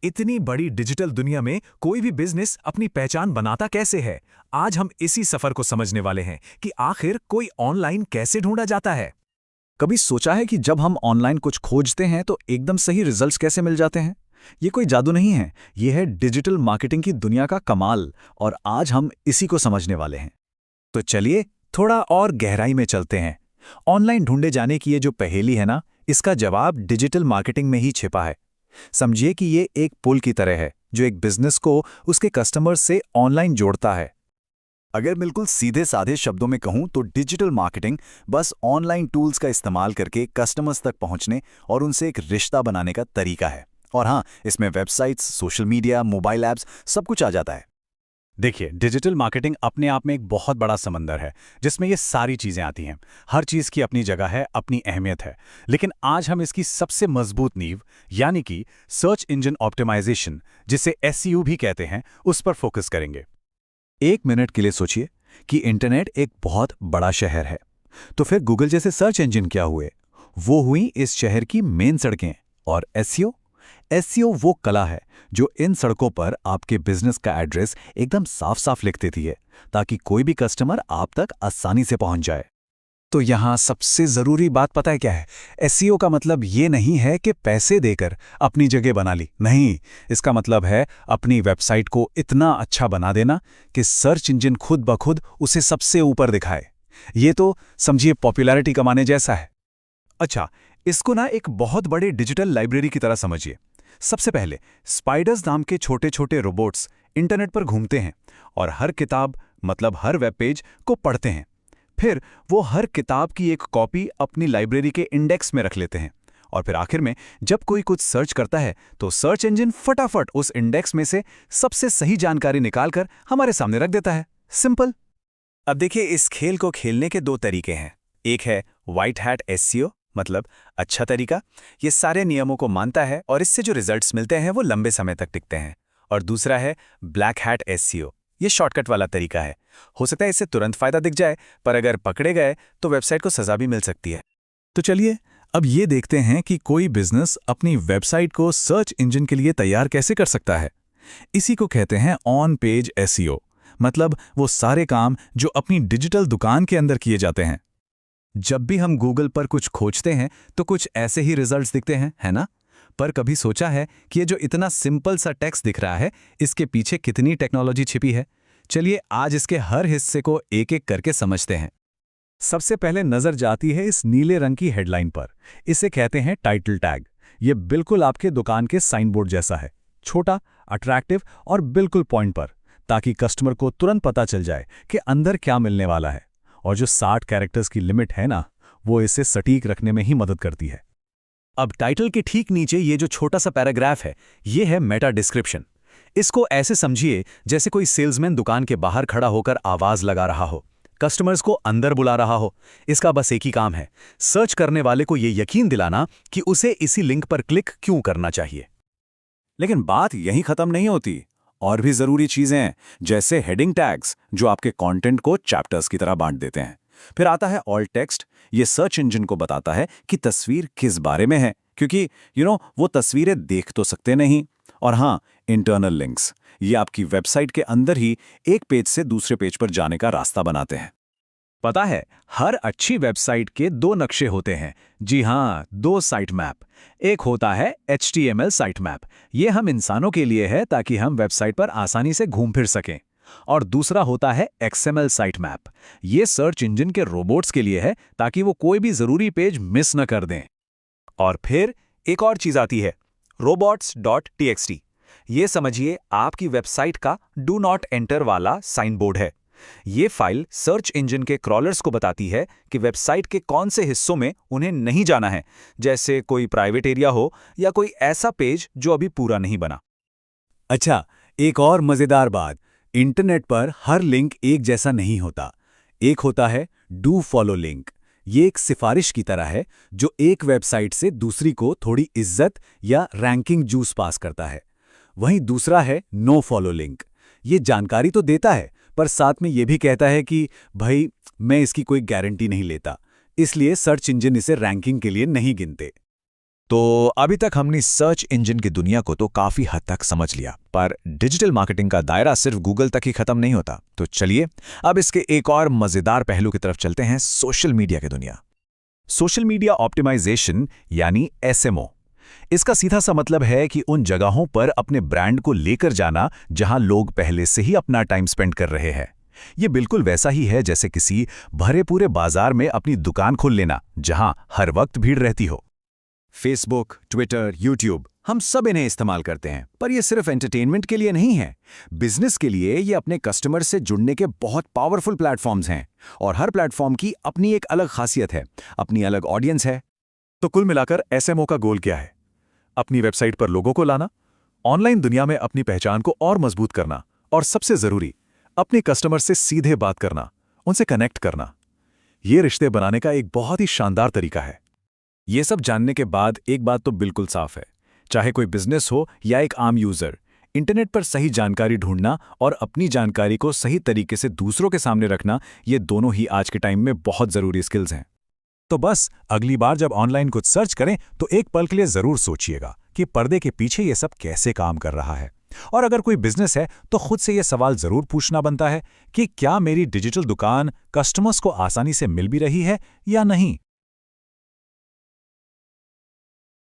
इतनी बड़ी डिजिटल दुनिया में कोई भी बिजनेस अपनी पहचान बनाता कैसे है? आज हम इसी सफर को समझने वाले हैं कि आखिर कोई ऑनलाइन कैसे ढूंढा जाता है। कभी सोचा है कि जब हम ऑनलाइन कुछ खोजते हैं तो एकदम सही रिजल्ट्स कैसे मिल जाते हैं? ये कोई जादू नहीं है, ये है डिजिटल मार्केटिंग की दुनिया का कमाल। और आज हम इसी को समझने वाले हैं। तो चलिए थोड़ा और गहराई में चलते हैं। ऑनलाइन ढूंढे जाने की ये जो पहेली है ना, इसका जवाब डिजिटल मार्केटिंग में ही छिपा है। समझिए कि ये एक पुल की तरह है जो एक बिजनेस को उसके कस्टमर्स से ऑनलाइन जोड़ता है। अगर बिल्कुल सीधे साधे शब्दों में कहूं तो डिजिटल मार्केटिंग बस ऑनलाइन टूल्स का इस्तेमाल करके कस्टमर्स तक पहुंचने और उनसे एक रिश्ता बनाने का तरीका है। और हाँ, इसमें websites, social media, mobile apps सब कुछ आ जाता है। देखिए, डिजिटल मार्केटिंग अपने आप में एक बहुत बड़ा समंदर है जिसमें ये सारी चीज़ें आती हैं। हर चीज़ की अपनी जगह है, अपनी अहमियत है। लेकिन आज हम इसकी सबसे मजबूत नींव यानी कि सर्च इंजन ऑप्टिमाइजेशन, जिसे एसईओ भी कहते हैं, उस पर फोकस करेंगे। एक मिनट के लिए सोचिए कि इंटरनेट एक बहुत बड़ा शहर है, तो फिर गूगल जैसे सर्च इंजन क्या हुए? वो हुई इस शहर की मेन सड़कें। और एसईओ एसईओ वो कला है जो इन सड़कों पर आपके बिजनेस का एड्रेस एकदम साफ साफ लिख देती है, ताकि कोई भी कस्टमर आप तक आसानी से पहुंच जाए। तो यहाँ सबसे ज़रूरी बात पता है क्या है? एसईओ का मतलब ये नहीं है कि पैसे देकर अपनी जगह बना ली, नहीं। इसका मतलब है अपनी वेबसाइट को इतना अच्छा बना देना कि सर्च इंजन खुद ब खुद उसे सबसे ऊपर दिखाए। ये तो समझिए पॉपुलैरिटी कमाने जैसा है। अच्छा, इसको ना एक बहुत बड़े डिजिटल लाइब्रेरी की तरह समझिए। सबसे पहले स्पाइडर्स नाम के छोटे छोटे रोबोट्स इंटरनेट पर घूमते हैं और हर किताब मतलब हर वेब पेज को पढ़ते हैं। फिर वो हर किताब की एक कॉपी अपनी लाइब्रेरी के इंडेक्स में रख लेते हैं। और फिर आखिर में जब कोई कुछ सर्च करता है तो सर्च इंजन फटाफट उस इंडेक्स में से सबसे सही जानकारी निकालकर हमारे सामने रख देता है। सिंपल। अब देखिए, इस खेल को खेलने के दो तरीके हैं। एक है व्हाइट हैट एसईओ, मतलब अच्छा तरीका, ये सारे नियमों को मानता है और इससे जो रिजल्ट्स मिलते हैं वो लंबे समय तक टिकते हैं। और दूसरा है ब्लैक हैट एसईओ, ये शॉर्टकट वाला तरीका है। हो सकता है इससे तुरंत फायदा दिख जाए, पर अगर पकड़े गए तो वेबसाइट को सजा भी मिल सकती है। तो चलिए अब ये देखते हैं कि कोई बिजनेस अपनी वेबसाइट को सर्च इंजन के लिए तैयार कैसे कर सकता है। इसी को कहते हैं ऑन पेज एसईओ, मतलब वो सारे काम जो अपनी डिजिटल दुकान के अंदर किए जाते हैं। जब भी हम गूगल पर कुछ खोजते हैं तो कुछ ऐसे ही रिजल्ट्स दिखते हैं, है ना? पर कभी सोचा है कि ये जो इतना सिंपल सा टेक्स्ट दिख रहा है, इसके पीछे कितनी टेक्नोलॉजी छिपी है? चलिए आज इसके हर हिस्से को एक एक करके समझते हैं। सबसे पहले नजर जाती है इस नीले रंग की हेडलाइन पर। इसे कहते हैं टाइटल टैग। ये बिल्कुल आपके दुकान के साइन बोर्ड जैसा है, छोटा, अट्रैक्टिव और बिल्कुल पॉइंट पर, ताकि कस्टमर को तुरंत पता चल जाए कि अंदर क्या मिलने वाला है। और जो 60 कैरेक्टर्स की लिमिट है ना, वो इसे सटीक रखने में ही मदद करती है। अब टाइटल के ठीक नीचे ये जो छोटा सा पैराग्राफ है, ये है मेटा डिस्क्रिप्शन। इसको ऐसे समझिए जैसे कोई सेल्समैन दुकान के बाहर खड़ा होकर आवाज लगा रहा हो, कस्टमर्स को अंदर बुला रहा हो। इसका बस एक ही काम है, सर्च करने वाले को ये यकीन दिलाना कि उसे इसी लिंक पर क्लिक क्यों करना चाहिए। लेकिन बात यहीं खत्म नहीं होती। और भी जरूरी चीजें हैं, जैसे हेडिंग टैग्स जो आपके कंटेंट को चैप्टर्स की तरह बांट देते हैं। फिर आता है ऑल्ट टेक्स्ट। ये सर्च इंजन को बताता है कि तस्वीर किस बारे में है, क्योंकि वो तस्वीरें देख तो सकते नहीं। और हाँ, इंटरनल लिंक्स, ये आपकी वेबसाइट के अंदर ही एक पेज से दूसरे पेज पर जाने का रास्ता बनाते हैं। पता है, हर अच्छी वेबसाइट के दो नक्शे होते हैं। जी हाँ, दो साइट मैप। एक होता है HTML साइट मैप, ये हम इंसानों के लिए है ताकि हम वेबसाइट पर आसानी से घूम फिर सकें। और दूसरा होता है XML साइट मैप, ये सर्च इंजन के रोबोट्स के लिए है ताकि वो कोई भी जरूरी पेज मिस न कर दें। और फिर एक और चीज आती है, robots.txt। ये समझिए आपकी वेबसाइट का डू नॉट एंटर वाला साइन बोर्ड है। ये फाइल सर्च इंजन के क्रॉलर्स को बताती है कि वेबसाइट के कौन से हिस्सों में उन्हें नहीं जाना है, जैसे कोई प्राइवेट एरिया हो या कोई ऐसा पेज जो अभी पूरा नहीं बना। अच्छा, एक और मजेदार बात, इंटरनेट पर हर लिंक एक जैसा नहीं होता। एक होता है डू फॉलो लिंक। ये एक सिफारिश की तरह है जो एक वेबसाइट से दूसरी को थोड़ी इज्जत या रैंकिंग जूस पास करता है। वहीं दूसरा है नो फॉलो लिंक। ये जानकारी तो देता है, पर साथ में ये भी कहता है कि भाई, मैं इसकी कोई गारंटी नहीं लेता, इसलिए सर्च इंजन इसे रैंकिंग के लिए नहीं गिनते। तो अभी तक हमने सर्च इंजन की दुनिया को तो काफी हद तक समझ लिया, पर डिजिटल मार्केटिंग का दायरा सिर्फ गूगल तक ही खत्म नहीं होता। तो चलिए अब इसके एक और मजेदार पहलू की तरफ चलते हैं, सोशल मीडिया की दुनिया। सोशल मीडिया ऑप्टिमाइजेशन यानी एसएमओ। इसका सीधा सा मतलब है कि उन जगहों पर अपने ब्रांड को लेकर जाना जहां लोग पहले से ही अपना टाइम स्पेंड कर रहे हैं। ये बिल्कुल वैसा ही है जैसे किसी भरे पूरे बाजार में अपनी दुकान खोल लेना जहां हर वक्त भीड़ रहती हो। फेसबुक, ट्विटर, यूट्यूब, हम सब इन्हें इस्तेमाल करते हैं, पर ये सिर्फ एंटरटेनमेंट के लिए नहीं है। बिजनेस के लिए ये अपने कस्टमर से जुड़ने के बहुत पावरफुल प्लेटफॉर्म्स हैं, और हर प्लेटफॉर्म की अपनी एक अलग खासियत है, अपनी अलग ऑडियंस है। तो कुल मिलाकर एसएमओ का गोल क्या है? अपनी वेबसाइट पर लोगों को लाना, ऑनलाइन दुनिया में अपनी पहचान को और मजबूत करना, और सबसे जरूरी, अपने कस्टमर से सीधे बात करना, उनसे कनेक्ट करना। ये रिश्ते बनाने का एक बहुत ही शानदार तरीका है। ये सब जानने के बाद एक बात तो बिल्कुल साफ है, चाहे कोई बिजनेस हो या एक आम यूजर, इंटरनेट पर सही जानकारी ढूंढना और अपनी जानकारी को सही तरीके से दूसरों के सामने रखना, ये दोनों ही आज के टाइम में बहुत जरूरी स्किल्स हैं। तो बस अगली बार जब ऑनलाइन कुछ सर्च करें तो एक पल के लिए जरूर सोचिएगा कि पर्दे के पीछे ये सब कैसे काम कर रहा है। और अगर कोई बिजनेस है तो खुद से ये सवाल जरूर पूछना बनता है कि क्या मेरी डिजिटल दुकान कस्टमर्स को आसानी से मिल भी रही है या नहीं।